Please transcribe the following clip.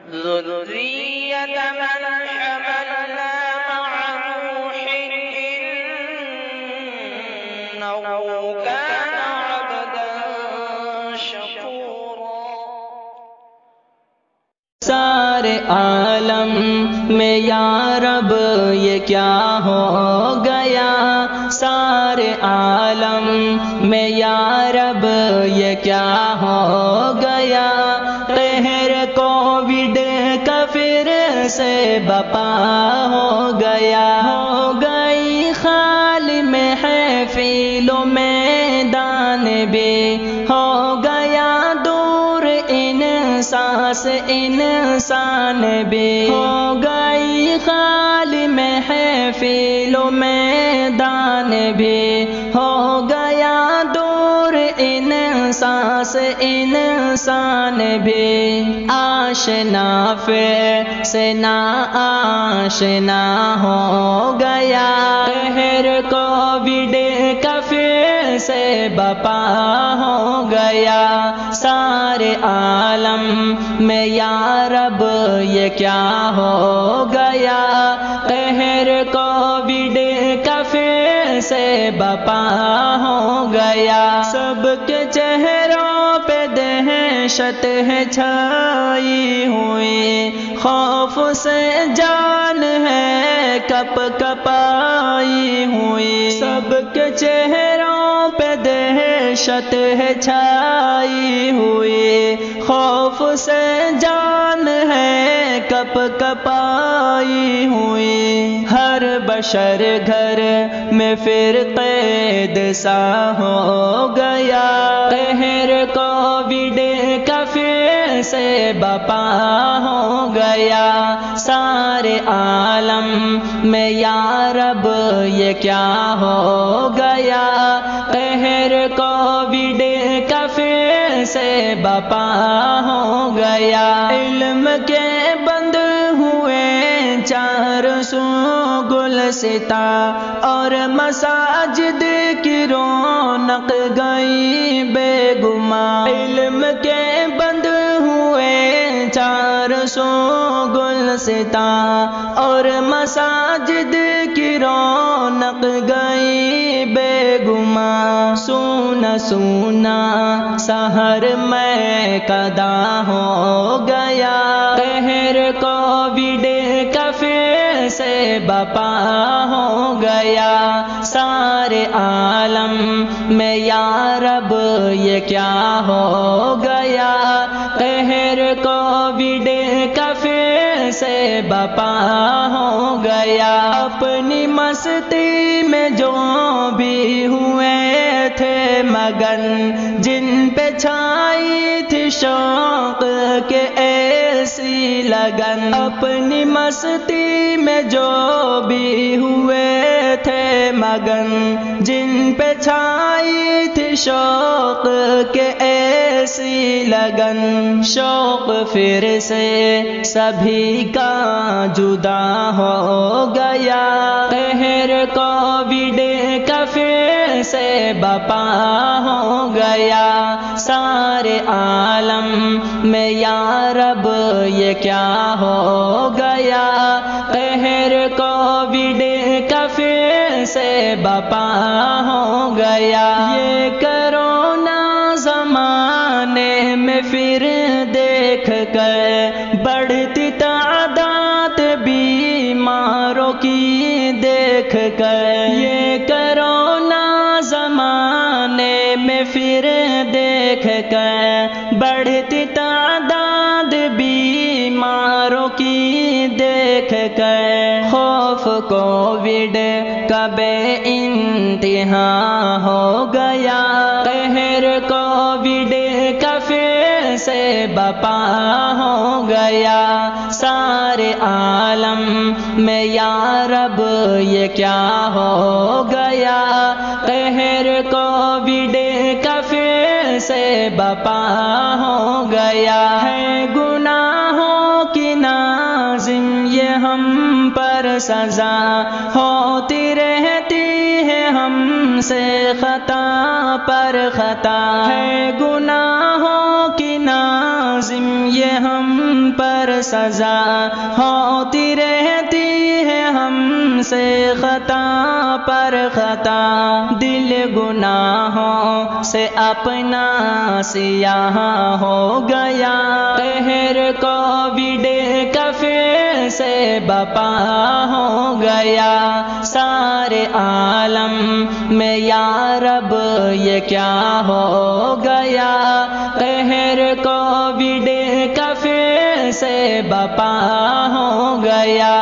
ذرية من حملنا مع نوح إنه كان عبدا شكورا۔ سارے عالم میں یا رب یہ کیا ہو گیا، سارے عالم میں یا رب یہ کیا ہو گیا، قہر کووڈ کا پھر سے بپا ہو گیا، ہو گئی خالی محفلوں میدان بھی ہو گیا دور انسان سے انسان بھی ہو گئی خالی محفلوں میدان بھی ہو گیا دور انسان سے انسان بھی، آشنا پھر سے نا آشنا ہو گیا، قہر کووڈ کا پھر سے بپا ہو گیا، سارے عالم میں یا رب یہ کیا ہو گیا، قہر کووڈ کا پھر سے بپا ہو گیا، سب کے چہروں پہ دہشت ہے چھائی ہوئی، خوف سے جان ہے کپ کپائی ہوئی، سب کے چہروں پہ دہشت ہے چھائی ہوئی، خوف سے جان ہے کپ کپائی ہوئی، ہر بشر گھر میں پھر قید سا ہو گیا، قہر کووڈ کا پھر سے بپا ہو گیا، سارے عالم میں یا رب یہ کیا ہو گیا، قہر کووڈ کا پھر سے بپا ہو گیا، علم کے بند ہوئے 400 گلستاں اور مساجد کی رونق گئی بے گماں، علم کے بند ہوئے 400 گلستاں اور مساجد کی رونق گئی بے گماں، سونا سونا سحر میں قدا ہو گیا، قہر کووڈ کا پھر سے بپا ہو گیا، سارے عالم میں یا رب یہ کیا ہو گیا، قہر کووڈ کا پھر سے بپا ہو گیا، اپنی مستی میں جو بھی ہوئے تھے مگن، جن پہ چھائی تھی شوق کے ایسی لگن، اپنی مستی میں جو بھی ہوئے تھے مگن، جن پہ چھائی تھی شوق کے ایسی لگن، شوق پھر سے سبھی کا جدا ہو گیا، قہر کووڈ کا پھر سے بپا ہو گیا، سارے عالم میں یا رب یہ کیا ہو گیا، قہر کووڈ کا پھر سے بپا ہو گیا، یہ کرونا زمانے میں پھر دیکھ کر بڑھتی تعداد بیماروں کی دیکھ کر، یہ کرونا زمانے میں پھر دیکھ کر بڑھتی تعداد بیماروں کی دیکھ کر، خوف کووڈ کا بے انتہا ہو گیا، قہر کووڈ کا پھر سے بپا ہو گیا، سارے عالم میں یا رب یہ کیا ہو گیا، قہر کووڈ کا پھر سے بپا ہو گیا، ہے گناہوں کی نازم یہ ہم پر سزا ہوتی رہتی ہے، ہم سے خطا پر خطا، ہے گناہوں کی نازم یہ ہم پر سزا ہوتی رہتی ہے ہم سے خطا پر خطا، دل گناہوں سے اپنا سیاہ ہو گیا، قہر کووڈ کفے سے بپا ہو گیا، سارے عالم میں یا رب یہ کیا ہو گیا، قہر کووڈ کفے سے بپا ہو گیا۔